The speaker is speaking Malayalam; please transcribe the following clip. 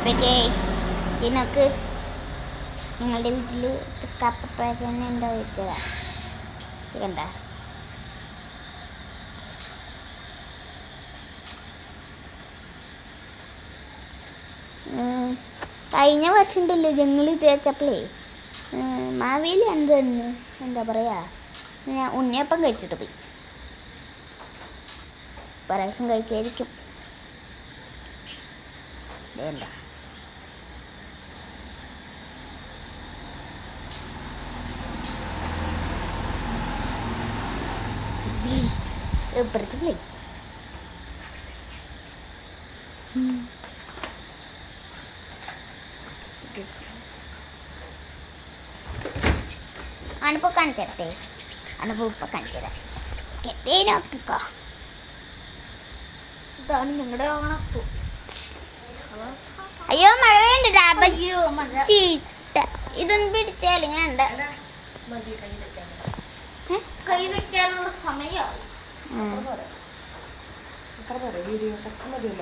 ഇതിനൊക്കെ നിങ്ങളുടെ വീട്ടിൽ കപ്പപ്പഴം ഉണ്ടാവുക കണ്ട. കഴിഞ്ഞ വർഷം ഉണ്ടല്ലോ ഞങ്ങൾ തേച്ചപ്പോഴേ മാവേലി എന്താ പറയുക, ഞാൻ ഉണ്ണിയപ്പം കഴിച്ചിട്ട് പോയി. പ്രാവശ്യം കഴിക്കായിരിക്കും. വേണ്ട ഇപ്പുറത്ത് പ്ലേറ്റ് അണുപ്പ് കാണിക്കട്ടെ. അണുപ്പ് ഇപ്പം കാണിച്ചു തരാം. നോക്കിക്കോ, ഇതാണ് ഞങ്ങളുടെ ഓണപ്പൂ. അയ്യോ മഴ വേണ്ട. ചീത്ത ഇതൊന്നും പിടിച്ചാലും ഞാൻ കൈ വെക്കാനുള്ള സമയമായി. വീഡിയോ കുറച്ച് മതിയല്ലോ.